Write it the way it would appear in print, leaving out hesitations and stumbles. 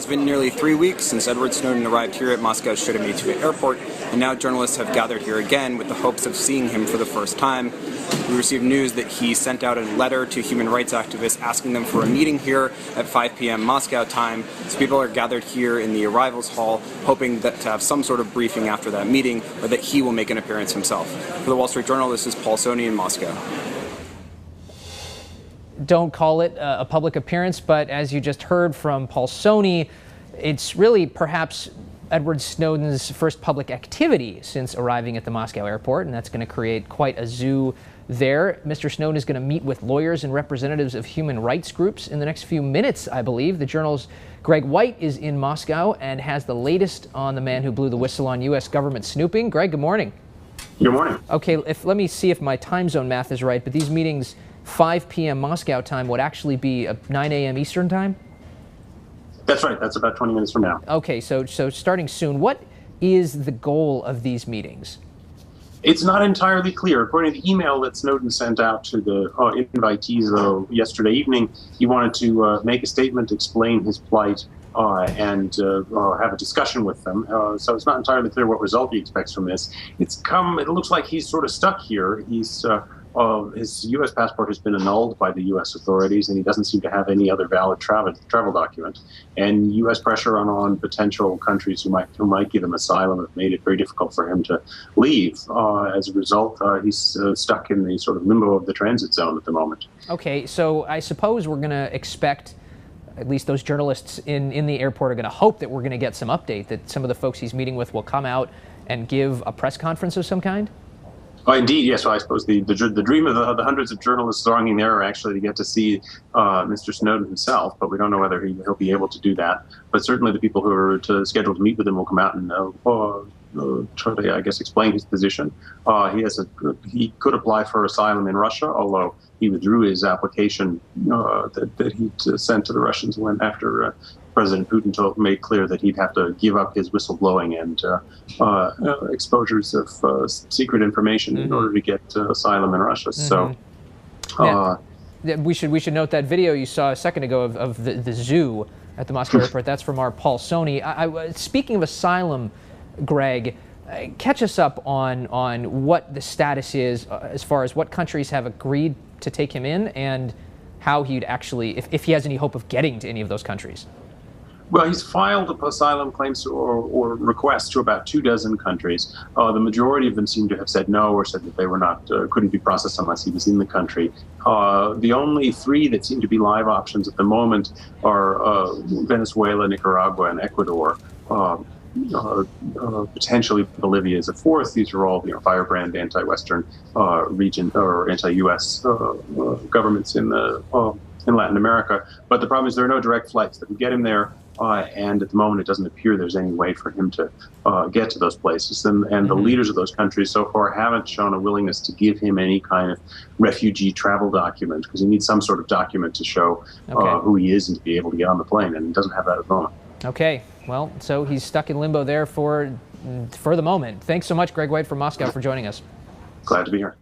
It's been nearly 3 weeks since Edward Snowden arrived here at Moscow's Sheremetyevo airport, and now journalists have gathered here again with the hopes of seeing him for the first time. We received news that he sent out a letter to human rights activists asking them for a meeting here at 5 p.m. Moscow time. So people are gathered here in the arrivals hall, hoping to have some sort of briefing after that meeting, or that he will make an appearance himself. For the Wall Street Journal, this is Paul Sony in Moscow. Don't call it a public appearance, but as you just heard from Paul Sony, it's really perhaps Edward Snowden's first public activity since arriving at the Moscow airport, and that's going to create quite a zoo there. Mr. Snowden is going to meet with lawyers and representatives of human rights groups in the next few minutes, I believe. The Journal's Greg White is in Moscow and has the latest on the man who blew the whistle on U.S. government snooping. Greg, good morning. Good morning. Okay, let me see if my time zone math is right, but these meetings, 5 p.m. Moscow time, would actually be 9 a.m. Eastern time? That's right. That's about 20 minutes from now. Okay, so starting soon. What is the goal of these meetings? It's not entirely clear. According to the email that Snowden sent out to the invitees yesterday evening, he wanted to make a statement, explain his plight, and have a discussion with them. So it's not entirely clear what result he expects from this. It looks like he's sort of stuck here. His U.S. passport has been annulled by the U.S. authorities, and he doesn't seem to have any other valid travel document. And U.S. pressure on potential countries who might give him asylum have made it very difficult for him to leave. As a result, he's stuck in the sort of limbo of the transit zone at the moment. Okay, so I suppose we're going to expect, at least those journalists in the airport are going to hope that we're going to get some update, that some of the folks he's meeting with will come out and give a press conference of some kind? Oh, indeed, yes. Well, I suppose the dream of the hundreds of journalists thronging there are actually to get to see Mr. Snowden himself, but we don't know whether he'll be able to do that. But certainly the people who are scheduled to meet with him will come out and try to, I guess, explain his position. He could apply for asylum in Russia, although he withdrew his application that he sent to the Russians after President Putin made clear that he'd have to give up his whistleblowing and exposures of secret information in order to get asylum in Russia. So, we should note that video you saw a second ago of the zoo at the Moscow airport. That's from our Paul Sony. Speaking of asylum, Greg, catch us up on what the status is as far as what countries have agreed to take him in and how he'd actually, if he has any hope of getting to any of those countries. Well, he's filed asylum claims or requests to about 24 countries. The majority of them seem to have said no, or said that they were not couldn't be processed unless he was in the country. The only 3 that seem to be live options at the moment are Venezuela, Nicaragua, and Ecuador. Potentially Bolivia is a 4th. These are all firebrand anti-Western region or anti-U.S. Governments in Latin America. But the problem is there are no direct flights that would get him there. And at the moment, it doesn't appear there's any way for him to get to those places. And the leaders of those countries so far haven't shown a willingness to give him any kind of refugee travel document, because he needs some sort of document to show who he is and to be able to get on the plane. And he doesn't have that at the moment. Okay. Well, so he's stuck in limbo there for the moment. Thanks so much, Greg White from Moscow, for joining us. Glad to be here.